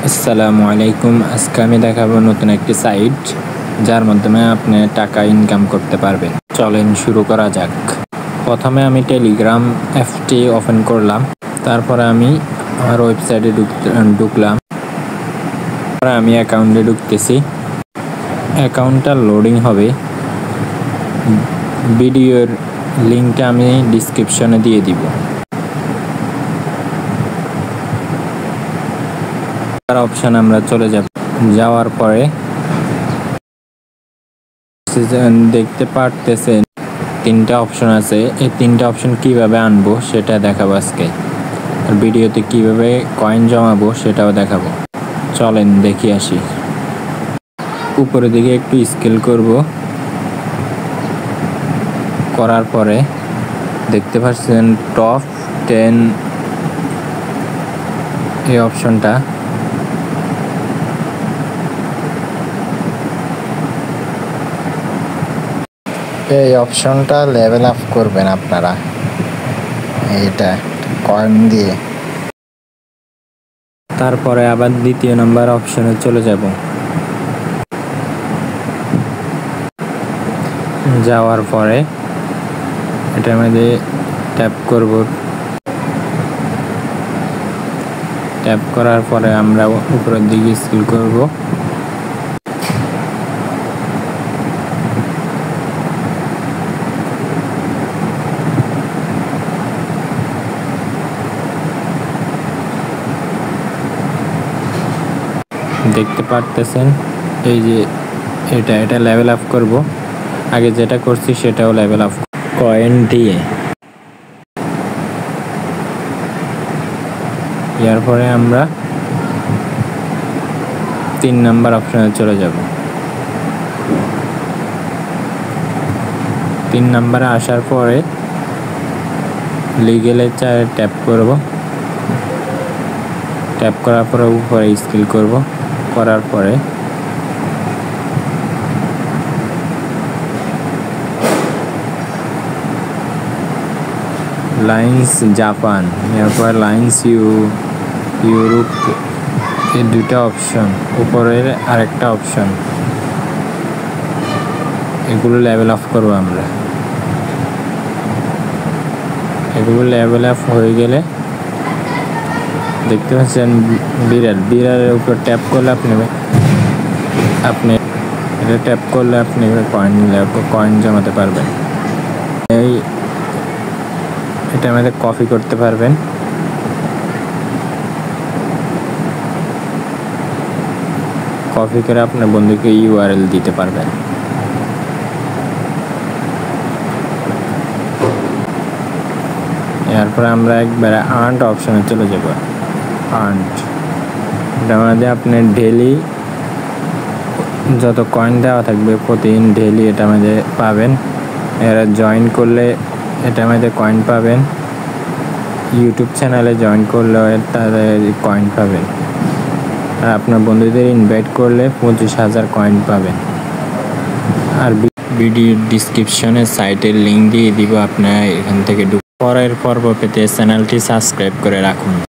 আসসালামু আলাইকুম। আজকে আমি দেখাবো নতুন একটি সাইট যার মাধ্যমে আপনি টাকা ইনকাম করতে পারবেন। চলেন শুরু করা যাক। প্রথমে আমি টেলিগ্রাম অ্যাপটি ওপেন করলাম, তারপরে আমি আমার ওয়েবসাইটে ঢুকলাম। তারপরে আমি অ্যাকাউন্টে ঢুকতেছি। অ্যাকাউন্টটা লোডিং হবে। ভিডিওর লিঙ্কটা আমি ডিসক্রিপশনে দিয়ে দিব। অপশন আমরা চলে যাওয়ার পরে দেখতে পারতেছেন তিনটা অপশন আছে। এই তিনটা অপশন কিভাবে আনবো সেটা দেখাবো আজকে, আর ভিডিওতে কিভাবে কয়েন জমাবো সেটাও দেখাবো। চলেন দেখি আসি। উপরের দিকে একটু স্কেল করব, করার পরে দেখতে পাচ্ছেন টপ 10 এই অপশনটা। এই অপশনটা লেভেল আপ করবেন আপনারা এইটা কয়েন দিয়ে। তারপরে আবার দ্বিতীয় নাম্বার অপশনে চলে যাব। যাওয়ার পরে এটার মধ্যে ট্যাপ করব। ট্যাপ করার পরে আমরা উপরের দিকে স্ক্রল করব। দেখতে পারতেছেন এই যে এটা লেভেল আপ করব। আগে যেটা করছি সেটাও লেভেল আপ কয়েন দিয়ে। এরপরে আমরা 3 নাম্বার অপশনে চলে যাব। 3 নাম্বারে আসার পরে লিগেলে ট্যাপ করব। ট্যাপ করার পরে উপরে স্ক্রল করব, করার পরে লাইন্স জাপান, এরপর লাইন্স ইউরোপ, এই দুটা অপশন, উপরের আরেকটা অপশন, এগুলো লেভেল আপ করবো আমরা। এগুলো লেভেল আপ হয়ে গেলে দেখতে পাচ্ছেন বিড়ালের উপর ট্যাপ করলে আপনি এটা ট্যাপ করলে আপনি কয়েন জমাতে পারবেন। এটা আমাদের কপি করতে পারবেন। কপি করে আপনার বন্ধুকে ইউআরএল দিতে পারবেন। এরপরে আমরা একবারে আর্ন অপশনে চলে যাব। আর্ন এটার মধ্যে আপনি ডেইলি যত কয়েন দেওয়া থাকবে প্রতিদিন ডেইলি এটা মধ্যে পাবেন। এরা জয়েন করলে এটা মধ্যে কয়েন পাবেন। ইউটিউব চ্যানেলে জয়েন করলে তাদের কয়েন পাবেন। আর আপনার বন্ধুদের ইনভাইট করলে 25,000 কয়েন পাবেন। আর ভিডিওর ডিসক্রিপশনে সাইটের লিঙ্ক দিয়ে দিব, আপনারা এখান থেকে পরের পর্ব পেতে চ্যানেলটি সাবস্ক্রাইব করে রাখুন।